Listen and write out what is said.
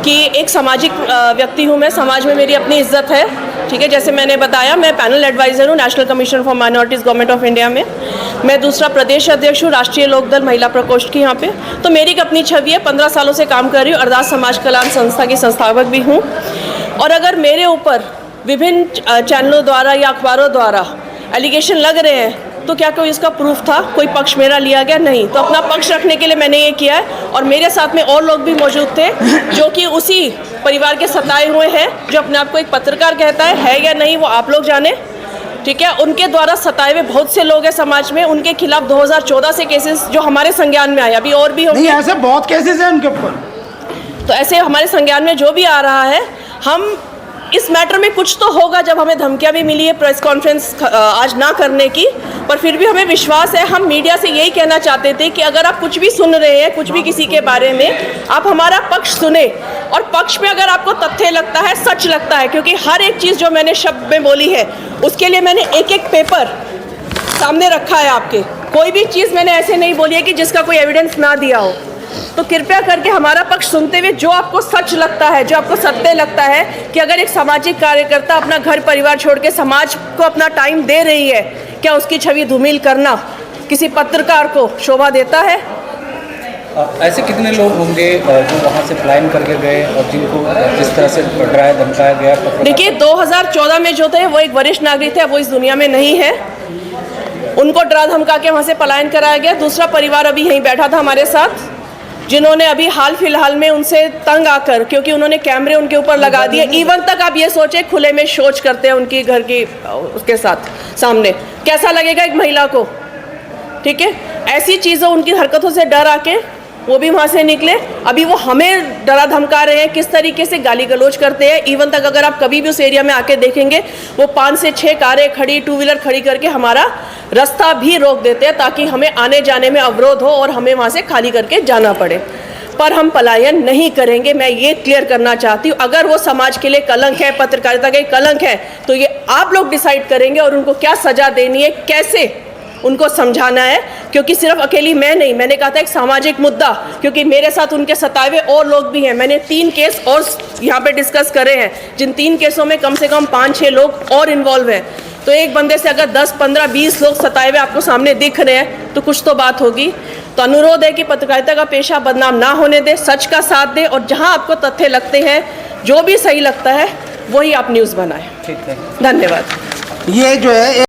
कि एक सामाजिक व्यक्ति हूँ मैं, समाज में मेरी अपनी इज्जत है, ठीक है। जैसे मैंने बताया, मैं पैनल एडवाइज़र हूँ national commission for minorities government of India में। मैं दूसरा प्रदेश अध्यक्ष हूँ राष्ट्रीय लोकदल महिला प्रकोष्ठ की यहाँ पे। तो मेरी एक अपनी छवि है, 15 सालों से काम कर रही हूँ, अरदास समाज कल्याण संस्था की संस्थापक भी हूँ। और अगर मेरे ऊपर विभिन्न चैनलों द्वारा या अखबारों द्वारा एलिगेशन लग रहे हैं तो क्या कोई इसका प्रूफ था? कोई पक्ष मेरा लिया गया? नहीं। तो अपना पक्ष रखने के लिए मैंने ये किया है। और मेरे साथ में और लोग भी मौजूद थे जो कि उसी परिवार के सताए हुए हैं, जो अपने आप को एक पत्रकार कहता है या नहीं वो आप लोग जाने, ठीक है। उनके द्वारा सताए हुए बहुत से लोग हैं समाज में, उनके खिलाफ 2014 से केसेस जो हमारे संज्ञान में आए, अभी और भी होंगे। ऐसे बहुत केसेस हैं उनके ऊपर। तो ऐसे हमारे संज्ञान में जो भी आ रहा है, हम इस मैटर में कुछ तो होगा। जब हमें धमकियां भी मिली है प्रेस कॉन्फ्रेंस आज ना करने की, पर फिर भी हमें विश्वास है। हम मीडिया से यही कहना चाहते थे कि अगर आप कुछ भी सुन रहे हैं, कुछ भी किसी के बारे में, आप हमारा पक्ष सुने। और पक्ष में अगर आपको तथ्य लगता है, सच लगता है, क्योंकि हर एक चीज़ जो मैंने शब्द में बोली है उसके लिए मैंने एक एक पेपर सामने रखा है आपके। कोई भी चीज़ मैंने ऐसे नहीं बोली है कि जिसका कोई एविडेंस ना दिया हो। तो कृपया करके हमारा पक्ष सुनते हुए जो आपको सच लगता है, जो आपको सत्य लगता है कि अगर एक सामाजिक कार्यकर्ता अपना घर परिवार छोड़ के समाज को अपना टाइम दे रही है, क्या उसकी छवि धूमिल करना किसी पत्रकार को शोभा देता है? ऐसे कितने लोग होंगे जो वहाँ से पलायन करके गए और जिनको जिस तरह से डराया धमकाया गया? देखिए, 2014 में जो थे वो एक वरिष्ठ नागरिक थे, वो इस दुनिया में नहीं है। उनको डरा धमका के वहाँ से पलायन कराया गया। दूसरा परिवार अभी यहीं बैठा था हमारे साथ, जिन्होंने अभी हाल फिलहाल में उनसे तंग आकर, क्योंकि उन्होंने कैमरे उनके ऊपर लगा दिए, इवन तक आप ये सोचे खुले में शौच करते हैं उनकी घर की उसके साथ सामने, कैसा लगेगा एक महिला को? ठीक है, ऐसी चीज़ों उनकी हरकतों से डर आके वो भी वहाँ से निकले। अभी वो हमें डरा धमका रहे हैं, किस तरीके से गाली गलौज करते हैं। इवन तक अगर आप कभी भी उस एरिया में आके देखेंगे, वो 5 से 6 कारें खड़ी, 2 व्हीलर खड़ी करके हमारा रास्ता भी रोक देते हैं ताकि हमें आने जाने में अवरोध हो और हमें वहाँ से खाली करके जाना पड़े। पर हम पलायन नहीं करेंगे, मैं ये क्लियर करना चाहती हूँ। अगर वो समाज के लिए कलंक है, पत्रकारिता के कलंक है, तो ये आप लोग डिसाइड करेंगे और उनको क्या सज़ा देनी है, कैसे उनको समझाना है। क्योंकि सिर्फ अकेली मैं नहीं, मैंने कहा था एक सामाजिक मुद्दा, क्योंकि मेरे साथ उनके सताए हुए और लोग भी हैं। मैंने 3 केस और यहाँ पे डिस्कस करे हैं, जिन 3 केसों में कम से कम 5-6 लोग और इन्वॉल्व हैं। तो एक बंदे से अगर 10, 15, 20 लोग सताए हुए आपको सामने दिख रहे हैं तो कुछ तो बात होगी। तो अनुरोध है कि पत्रकारिता का पेशा बदनाम ना होने दे, सच का साथ दे, और जहाँ आपको तथ्य लगते हैं, जो भी सही लगता है वही आप न्यूज़ बनाएं। ठीक है, धन्यवाद। ये जो है